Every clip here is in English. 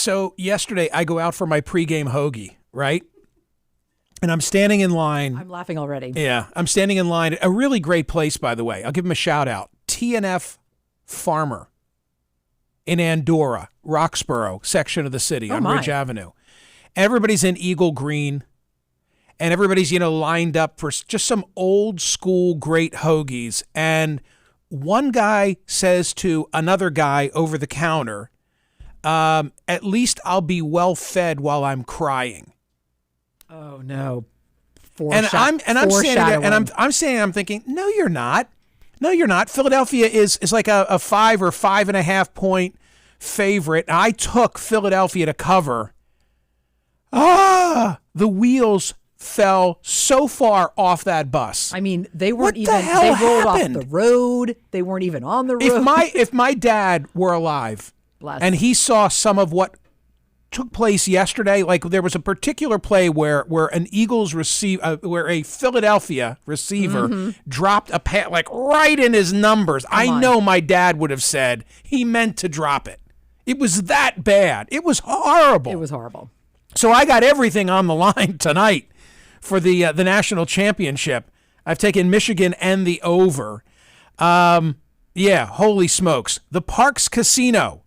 So yesterday I go out for my pregame hoagie, right? And I'm standing in line. I'm laughing already. Yeah, I'm standing in line. A really great place, by the way. I'll give him a shout out. T&F Farmer in Andorra, Roxborough section of the city on Ridge Avenue. Everybody's in Eagle Green, and everybody's, lined up for just some old school great hoagies. And one guy says to another guy over the counter, at least I'll be well fed while I'm crying. Oh no! I'm saying, I'm thinking, no, you're not. No, you're not. Philadelphia is like a 5 or 5.5 point favorite. I took Philadelphia to cover. The wheels fell so far off that bus. I mean, they weren't What the hell they rolled happened? off the road. They weren't even on the road. If my dad were alive and he saw some of what took place yesterday, like there was a particular play where an Eagles where a Philadelphia receiver dropped a pass like right in his numbers. I know my dad would have said he meant to drop it. It was that bad. It was horrible. It was horrible. So I got everything on the line tonight for the national championship. I've taken Michigan and the over. Holy smokes. The Parks Casino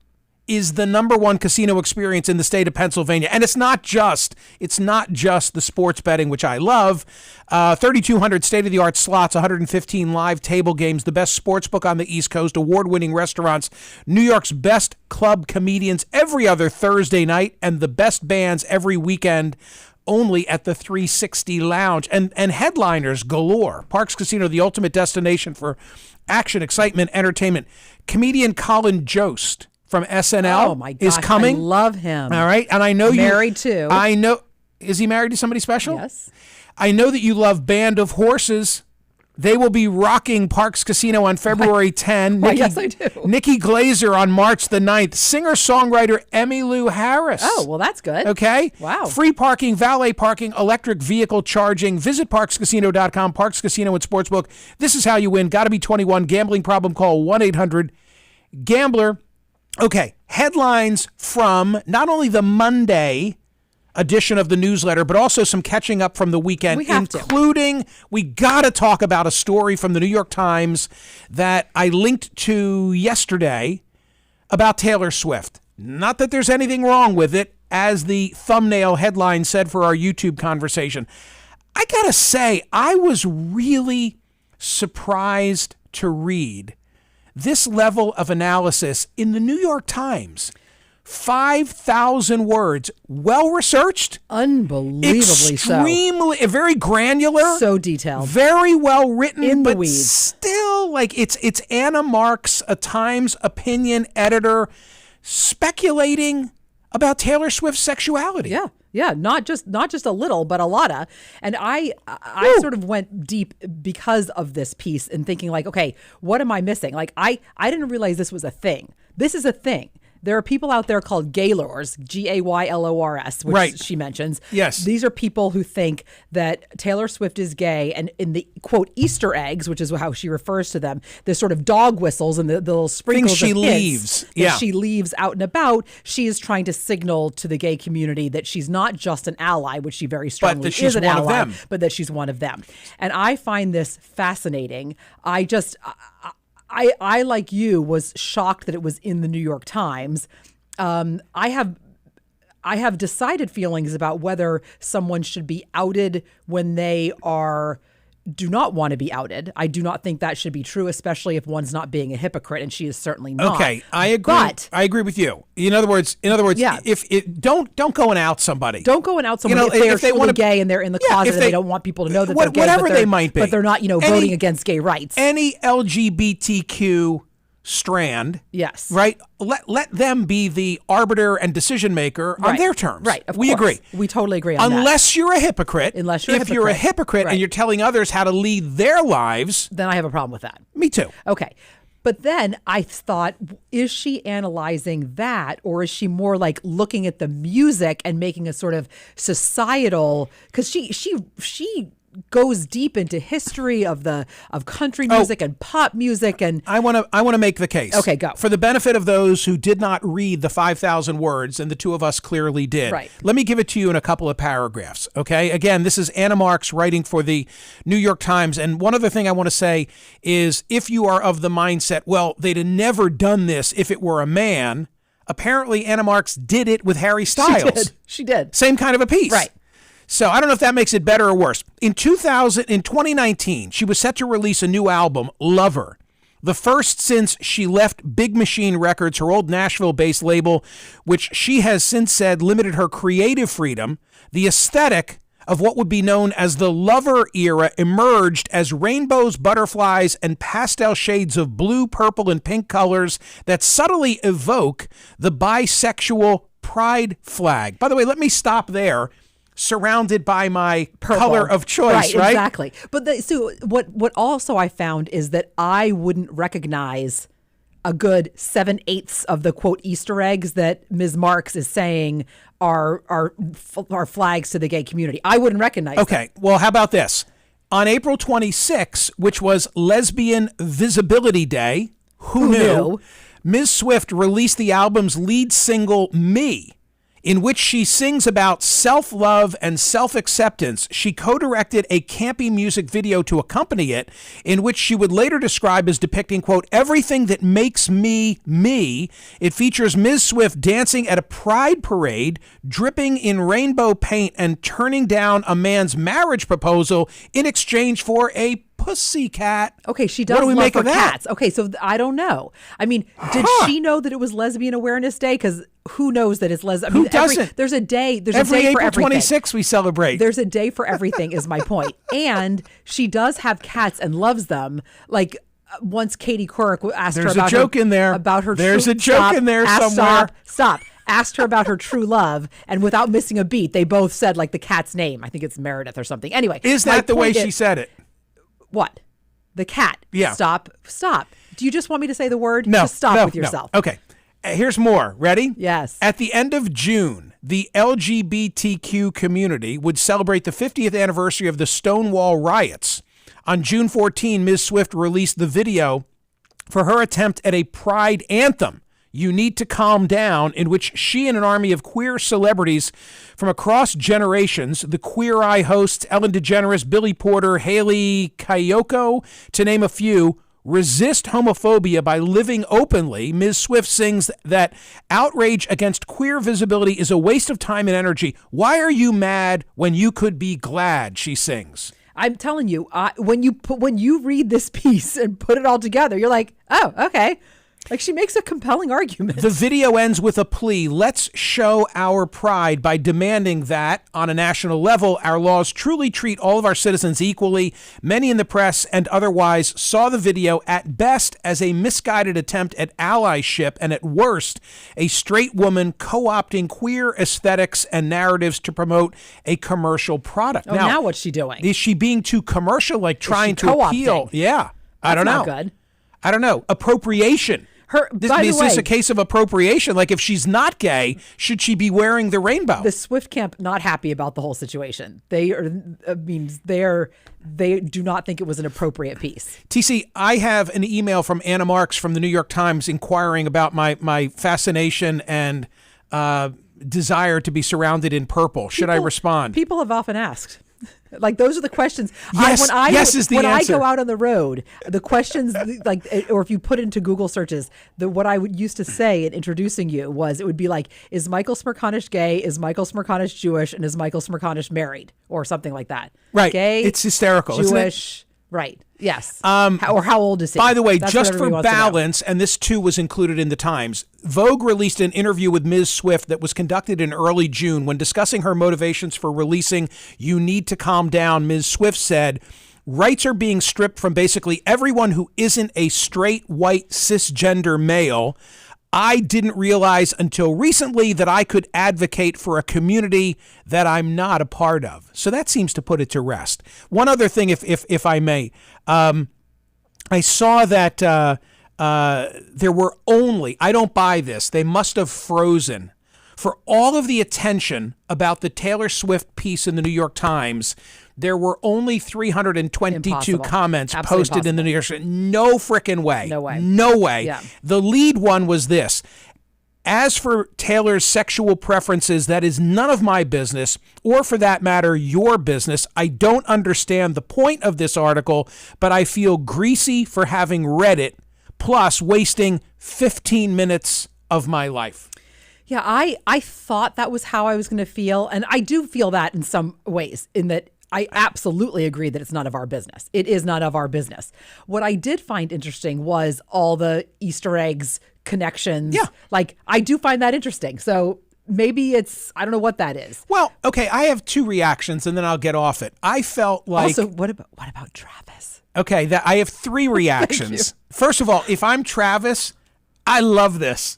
is the number one casino experience in the state of Pennsylvania. And it's not just the sports betting, which I love. 3,200 state-of-the-art slots, 115 live table games, the best sports book on the East Coast, award-winning restaurants, New York's best club comedians every other Thursday night, and the best bands every weekend only at the 360 Lounge. And headliners galore. Parks Casino, the ultimate destination for action, excitement, entertainment. Comedian Colin Jost from SNL is coming. I love him. All right. And I know married too. I know. Is he married to somebody special? Yes. I know that you love Band of Horses. They will be rocking Parks Casino on February 10. Yes, I do. Nikki Glazer on March the 9th. Singer-songwriter Emmylou Harris. Oh, well, that's good. Okay. Wow. Free parking, valet parking, electric vehicle charging. Visit parkscasino.com. Parks Casino and Sportsbook. This is how you win. Got to be 21. Gambling problem, call 1-800-GAMBLER. Okay, headlines from not only the Monday edition of the newsletter, but also some catching up from the weekend, we got to talk about a story from the New York Times that I linked to yesterday about Taylor Swift. Not that there's anything wrong with it, as the thumbnail headline said for our YouTube conversation. I got to say, I was really surprised to read this level of analysis in the New York Times. 5,000 words, well-researched. Unbelievably extremely, very granular. So detailed. Very well written. In the but weeds. Still, like, it's Anna Marks, a Times opinion editor, speculating about Taylor Swift's sexuality. Yeah. Yeah, not just a little, but a lotta. And I sort of went deep because of this piece and thinking like, okay, what am I missing? Like I didn't realize this was a thing. This is a thing. There are people out there called gaylors, Gaylors, which she mentions. Yes. These are people who think that Taylor Swift is gay, and in the, quote, Easter eggs, which is how she refers to them, the sort of dog whistles and the little sprinkles things she of leaves. hints that she leaves out and about, she is trying to signal to the gay community that she's not just an ally, which she very strongly is an ally, but that she's one of them. And I find this fascinating. I, like you, was shocked that it was in the New York Times. I have decided feelings about whether someone should be outed when they do not want to be outed. I do not think that should be true, especially if one's not being a hypocrite, and she is certainly not. Okay, I agree. But I agree with you. In other words, yeah. Don't go and out somebody. Don't go and out somebody if they want to gay and they're in the closet and they don't want people to know that they're gay. Whatever they might be, but they're not, voting against gay rights. Any LGBTQ strand, yes, right? Let them be the arbiter and decision maker on their terms. Right, we agree. We totally agree on that. Unless you're a hypocrite. If you're a hypocrite and you're telling others how to lead their lives, then I have a problem with that. Me too. Okay. But then I thought, is she analyzing that, or is she more like looking at the music and making a sort of societal? Because she goes deep into history of country music and pop music. And I want to make the case. Okay, go. For the benefit of those who did not read the 5,000 words, and the two of us clearly did. Right. Let me give it to you in a couple of paragraphs. Okay. Again, this is Anna Marks writing for the New York Times. And one other thing I want to say is, if you are of the mindset, well, they'd have never done this if it were a man. Apparently, Anna Marks did it with Harry Styles. She did. Same kind of a piece. Right. So I don't know if that makes it better or worse. In 2019, she was set to release a new album, Lover, the first since she left Big Machine Records, her old Nashville-based label, which she has since said limited her creative freedom. The aesthetic of what would be known as the Lover era emerged as rainbows, butterflies, and pastel shades of blue, purple, and pink colors that subtly evoke the bisexual pride flag. By the way, let me stop there. Surrounded by my Purple. Color of choice, right? Exactly. But so what also I found is that I wouldn't recognize a good 7/8 of the quote Easter eggs that Ms. Marks is saying are flags to the gay community. I wouldn't recognize Okay, well, how about this? On April 26, which was Lesbian Visibility Day, who knew? Ms. Swift released the album's lead single, Me, in which she sings about self-love and self-acceptance. She co-directed a campy music video to accompany it, in which she would later describe as depicting, quote, everything that makes me, me. It features Ms. Swift dancing at a pride parade, dripping in rainbow paint, and turning down a man's marriage proposal in exchange for a pussycat. Okay, she does What do we love make her of that? cats. Okay, so I don't know. I mean, did she know that it was Lesbian Awareness Day? Because who knows that it's lesbian? Who doesn't? There's a day. There's Every a day for April everything. 26th we celebrate. There's a day for everything is my point. And she does have cats and loves them. Like once Katie Couric asked There's her about a joke her, in there. about her There's true, a joke stop, in there asked- somewhere. Stop. Asked her about her true love, and without missing a beat, they both said like the cat's name. I think it's Meredith or something. Anyway, Is my that the way point she said it? What? The cat. Yeah. Stop. Do you just want me to say the word? No. Just stop no, with yourself. No. Okay. Here's more. Ready? Yes. At the end of June, the LGBTQ community would celebrate the 50th anniversary of the Stonewall riots. On June 14, Ms. Swift released the video for her attempt at a pride anthem, You Need to Calm Down, in which she and an army of queer celebrities from across generations, the Queer Eye hosts Ellen DeGeneres, Billy Porter, Haley Kiyoko, to name a few, resist homophobia by living openly. Ms. Swift sings that outrage against queer visibility is a waste of time and energy. Why are you mad when you could be glad, she sings. I'm telling you, when you read this piece and put it all together, you're like, oh, okay. Like she makes a compelling argument. The video ends with a plea. Let's show our pride by demanding that, on a national level, our laws truly treat all of our citizens equally. Many in the press and otherwise saw the video at best as a misguided attempt at allyship and at worst, a straight woman co-opting queer aesthetics and narratives to promote a commercial product. Oh, now what's she doing? Is she being too commercial, like trying to appeal? Yeah. I don't know. That's not good. I don't know. Appropriation. Is this a case of appropriation? Like if she's not gay, should she be wearing the rainbow? The Swift camp not happy about the whole situation. They do not think it was an appropriate piece. TC, I have an email from Anna Marks from the New York Times inquiring about my fascination and desire to be surrounded in purple. Should I respond? People have often asked. Like those are the questions. Yes, is the when answer. I go out on the road, the questions like, or if you put into Google searches, what I would used to say in introducing you was it would be like, is Michael Smerconish gay? Is Michael Smerconish Jewish? And is Michael Smerconish married? Or something like that. Right. Gay. It's hysterical. Jewish. Right. Yes. Or how old is he? By the way, That's just what for everybody wants to know. balance, and this too was included in the Times, Vogue released an interview with Ms. Swift that was conducted in early June. When discussing her motivations for releasing You Need to Calm Down, Ms. Swift said, rights are being stripped from basically everyone who isn't a straight, white, cisgender male. I didn't realize until recently that I could advocate for a community that I'm not a part of. So that seems to put it to rest. One other thing, if I may, I saw that there were only, I don't buy this, they must have frozen, for all of the attention about the Taylor Swift piece in the New York Times, there were only 322 Impossible. comments Absolutely posted in the New York Times. No frickin' way. No way. No way. Yeah. The lead one was this. As for Taylor's sexual preferences, that is none of my business, or for that matter, your business. I don't understand the point of this article, but I feel greasy for having read it, plus wasting 15 minutes of my life. Yeah, I thought that was how I was going to feel. And I do feel that in some ways, in that I absolutely agree that it's none of our business. It is none of our business. What I did find interesting was all the Easter eggs, connections. Yeah. Like, I do find that interesting. So maybe it's, I don't know what that is. Well, okay, I have two reactions and then I'll get off it. I felt like... Also, what about Travis? Okay, I have three reactions. First of all, if I'm Travis, I love this.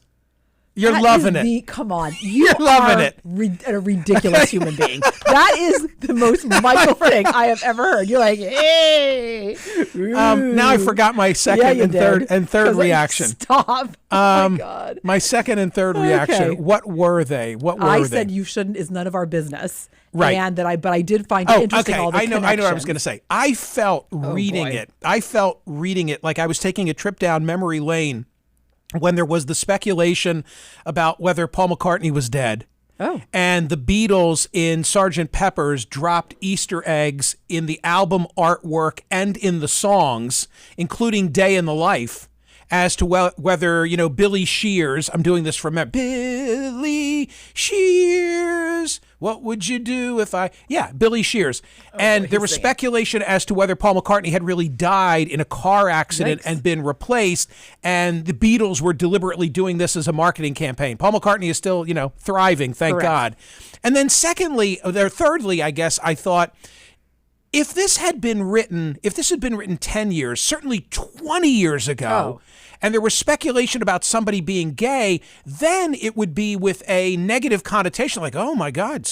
You're That loving is it. Come on. You're loving it. A ridiculous human being. That is the most Michael thing I have ever heard. You're like, hey. Now I forgot my second and third reaction. Stop. Oh my God. My second and third reaction. Okay. What were they? I said you shouldn't is none of our business. Right. And but I did find it interesting. Okay. All the I know what I was connections. going to say. I felt reading it like I was taking a trip down memory lane when there was the speculation about whether Paul McCartney was dead. Oh. And the Beatles in Sgt. Pepper's dropped Easter eggs in the album artwork and in the songs, including Day in the Life, as to whether, Billy Shears, I'm doing this from Billy Shears, what would you do if Billy Shears. And there was speculation as to whether Paul McCartney had really died in a car accident and been replaced, and the Beatles were deliberately doing this as a marketing campaign. Paul McCartney is still, thriving, thank God. And then thirdly, I guess I thought, if this had been written 10 years, certainly 20 years ago, and there was speculation about somebody being gay, then it would be with a negative connotation, like, oh my God,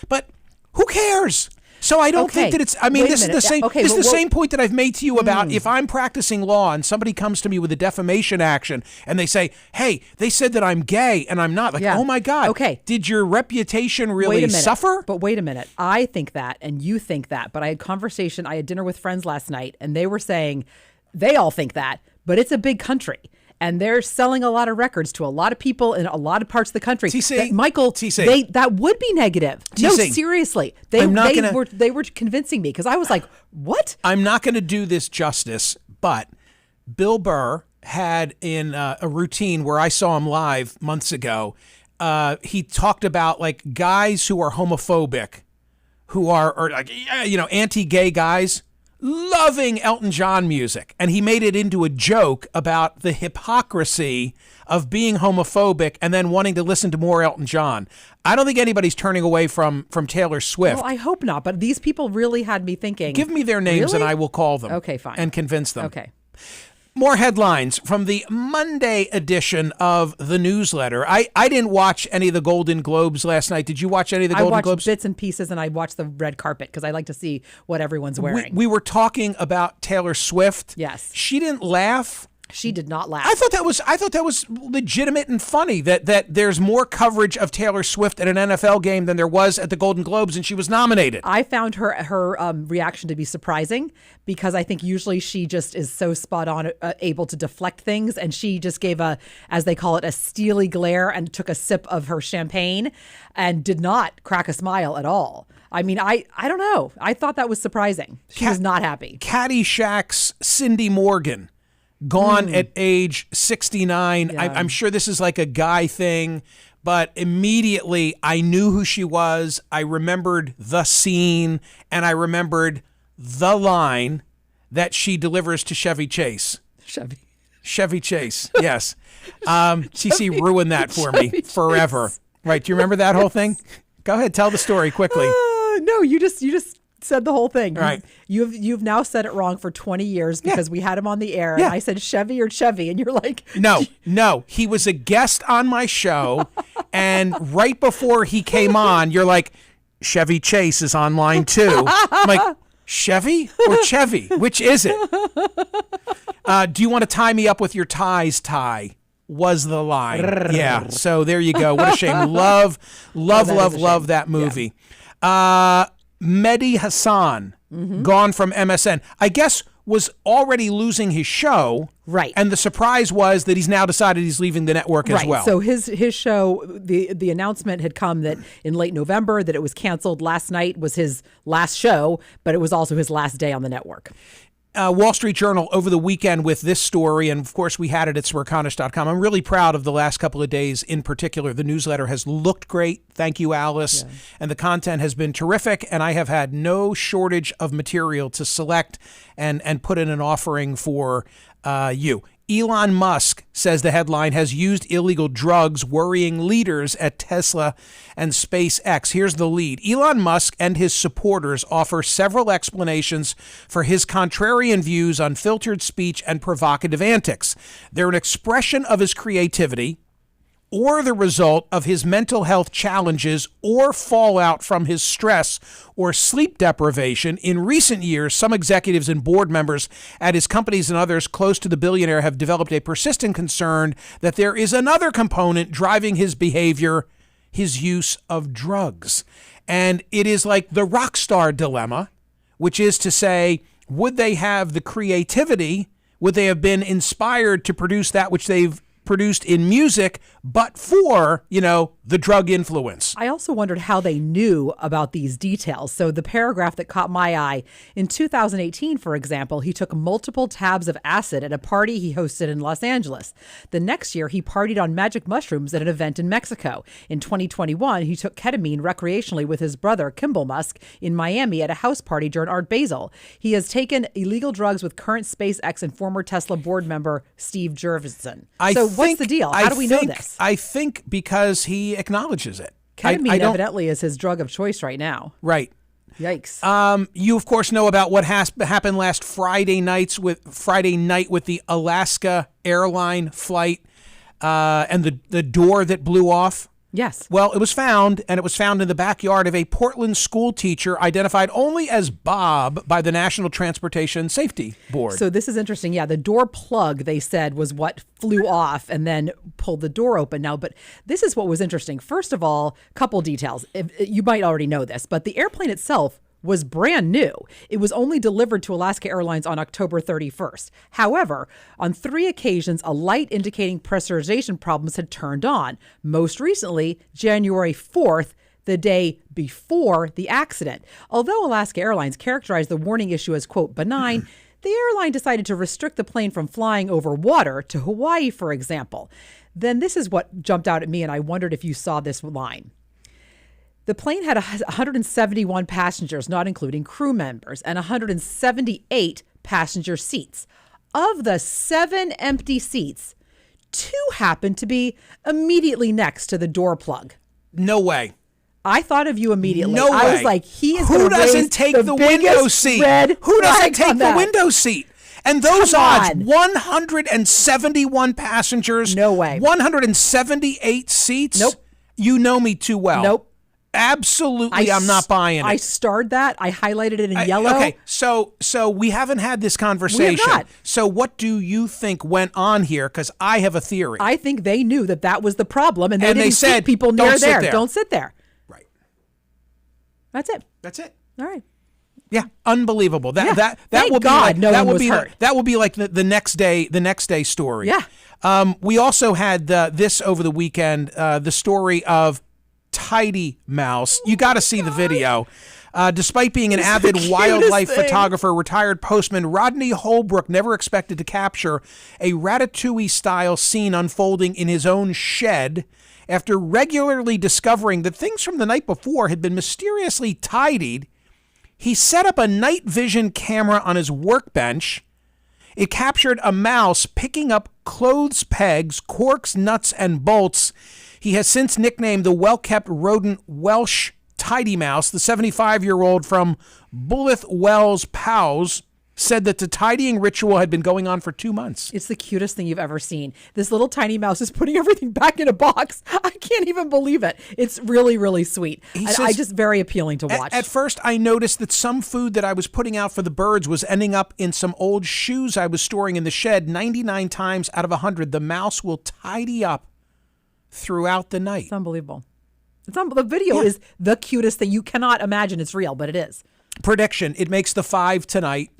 but who cares? So I don't think that it's, this is the same, same point that I've made to you about if I'm practicing law and somebody comes to me with a defamation action and they say, hey, they said that I'm gay and I'm not. Like, oh my God. Did your reputation really suffer? But wait a minute. I think that and you think that. But I had dinner with friends last night and they were saying they all think that, but it's a big country. And they're selling a lot of records to a lot of people in a lot of parts of the country. Michael, that would be negative. No, seriously. They were convincing me because I was like, what? I'm not going to do this justice, but Bill Burr had in a routine where I saw him live months ago, he talked about like guys who are homophobic, who are anti-gay guys, loving Elton John music. And he made it into a joke about the hypocrisy of being homophobic and then wanting to listen to more Elton John. I don't think anybody's turning away from Taylor Swift. Well, I hope not. But these people really had me thinking. Give me their names and I will call them. Okay, fine. And convince them. Okay. More headlines from the Monday edition of the newsletter. I didn't watch any of the Golden Globes last night. Did you watch any of the Golden Globes? I watched bits and pieces, and I watched the red carpet because I like to see what everyone's wearing. We were talking about Taylor Swift. Yes. She didn't laugh. She did not laugh. I thought that was legitimate and funny that there's more coverage of Taylor Swift at an NFL game than there was at the Golden Globes, and she was nominated. I found her reaction to be surprising because I think usually she just is so spot on, able to deflect things, and she just gave as they call it, a steely glare and took a sip of her champagne and did not crack a smile at all. I mean, I don't know. I thought that was surprising. She was not happy. Caddyshack's Cindy Morgan. Gone at age 69. Yeah. I'm sure this is like a guy thing, but immediately I knew who she was. I remembered the scene, and I remembered the line that she delivers to Chevy Chase. Chevy Chase, yes. CC ruined that for me forever. Right, do you remember that whole thing? Go ahead, tell the story quickly. No, you just said the whole thing. Right. You've now said it wrong for 20 years because we had him on the air and I said Chevy or Chevy and you're like, no, he was a guest on my show and right before he came on, you're like, Chevy Chase is on line 2. I'm like, Chevy or Chevy? Which is it? Do you want to tie me up with your ties tie? Was the line. Yeah. So there you go. What a shame. Love that movie. Mehdi Hassan, gone from MSN, I guess was already losing his show. Right. And the surprise was that he's now decided he's leaving the network as well. So his show, the announcement had come that in late November that it was canceled. Last night was his last show, but it was also his last day on the network. Wall Street Journal over the weekend with this story, and of course we had it at Smerconish.com. I'm really proud of the last couple of days in particular. The newsletter has looked great. Thank you, Alice. Yeah. And the content has been terrific, and I have had no shortage of material to select and put in an offering for you. Elon Musk, says the headline, has used illegal drugs, worrying leaders at Tesla and SpaceX. Here's the lead. Elon Musk and his supporters offer several explanations for his contrarian views on filtered speech and provocative antics. They're an expression of his creativity, or the result of his mental health challenges or fallout from his stress or sleep deprivation. In recent years, some executives and board members at his companies and others close to the billionaire have developed a persistent concern that there is another component driving his behavior, his use of drugs. And it is like the rock star dilemma, which is to say, would they have the creativity? Would they have been inspired to produce that which they've produced in music, but for, the drug influence? I also wondered how they knew about these details. So the paragraph that caught my eye, in 2018, for example, he took multiple tabs of acid at a party he hosted in Los Angeles. The next year, he partied on magic mushrooms at an event in Mexico. In 2021, he took ketamine recreationally with his brother, Kimball Musk, in Miami at a house party during Art Basel. He has taken illegal drugs with current SpaceX and former Tesla board member Steve Jurvetson. What's the deal? How do we know this? I think because he acknowledges it. Ketamine evidently is his drug of choice right now. Right. Yikes. You, of course, know about what happened last Friday night with the Alaska airline flight and the door that blew off. Yes. Well, it was found in the backyard of a Portland school teacher identified only as Bob by the National Transportation Safety Board. So this is interesting. Yeah, the door plug, they said, was what flew off and then pulled the door open. Now, but this is what was interesting. First of all, couple details. You might already know this, but the airplane itself was brand new. It was only delivered to Alaska Airlines on October 31st. However, on 3 occasions, a light indicating pressurization problems had turned on. Most recently, January 4th, the day before the accident. Although Alaska Airlines characterized the warning issue as, quote, benign, the airline decided to restrict the plane from flying over water to Hawaii, for example. Then this is what jumped out at me, and I wondered if you saw this line. The plane had 171 passengers, not including crew members, and 178 passenger seats. Of the 7 empty seats, 2 happened to be immediately next to the door plug. No way. I thought of you immediately. No way. I was like, he is Who doesn't take the window seat? Who doesn't take the window seat? And those odds, 171 passengers. No way. 178 seats. Nope. You know me too well. Nope. Absolutely, I'm not buying it. I starred that. I highlighted it in yellow. Okay, so we haven't had this conversation. We have not. So what do you think went on here? Because I have a theory. I think they knew that was the problem, and they didn't said, keep people near there. there. Don't sit there. Right. That's it. All right. Yeah, unbelievable. That Thank will God be like, no that one will was be hurt. That will be like the next day story. Yeah. We also had this over the weekend. The story of Tidy Mouse. You got to see the video. Despite being an avid wildlife photographer, retired postman Rodney Holbrook never expected to capture a Ratatouille-style scene unfolding in his own shed after regularly discovering that things from the night before had been mysteriously tidied. He set up a night vision camera on his workbench. It captured a mouse picking up clothes pegs, corks, nuts, and bolts. He has since nicknamed the well-kept rodent Welsh Tidy Mouse. The 75-year-old from Bullith Wells, Powys, said that the tidying ritual had been going on for 2 months. It's the cutest thing you've ever seen. This little tiny mouse is putting everything back in a box. I can't even believe it. It's really, really sweet. I just very appealing to watch. At first, I noticed that some food that I was putting out for the birds was ending up in some old shoes I was storing in the shed. 99 times out of 100, the mouse will tidy up throughout the night. It's unbelievable. The video is the cutest thing. You cannot imagine it's real, but it is. Prediction: it makes the 5 tonight.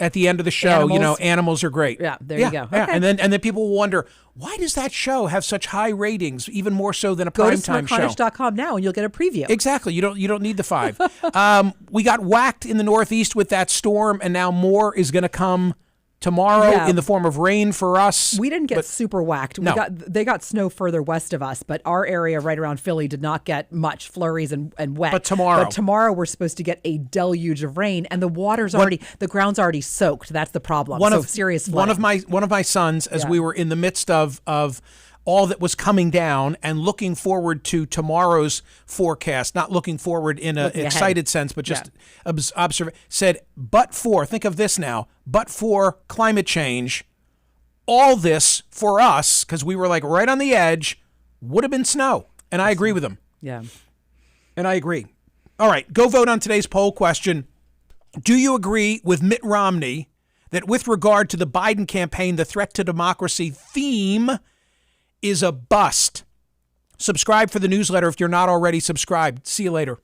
At the end of the show, animals are great. Yeah, there you go. Yeah. Okay. And then people will wonder, why does that show have such high ratings, even more so than a primetime show? Go to Smerconish.com now and you'll get a preview. Exactly. You don't need the 5. We got whacked in the Northeast with that storm, and now more is going to come tomorrow in the form of rain for us. We didn't get super whacked. They got snow further west of us, but our area right around Philly did not get much flurries and wet. But tomorrow we're supposed to get a deluge of rain, and the the ground's already soaked. That's the problem. Serious flooding. One of my sons, as we were in the midst of all that was coming down and looking forward to tomorrow's forecast, not looking forward in an excited sense, but just observe, said, think of this now, but for climate change, all this for us, because we were like right on the edge, would have been snow. And I agree with him. Yeah. And I agree. All right, go vote on today's poll question. Do you agree with Mitt Romney that with regard to the Biden campaign, the threat to democracy theme is a bust? Subscribe for the newsletter if you're not already subscribed. See you later.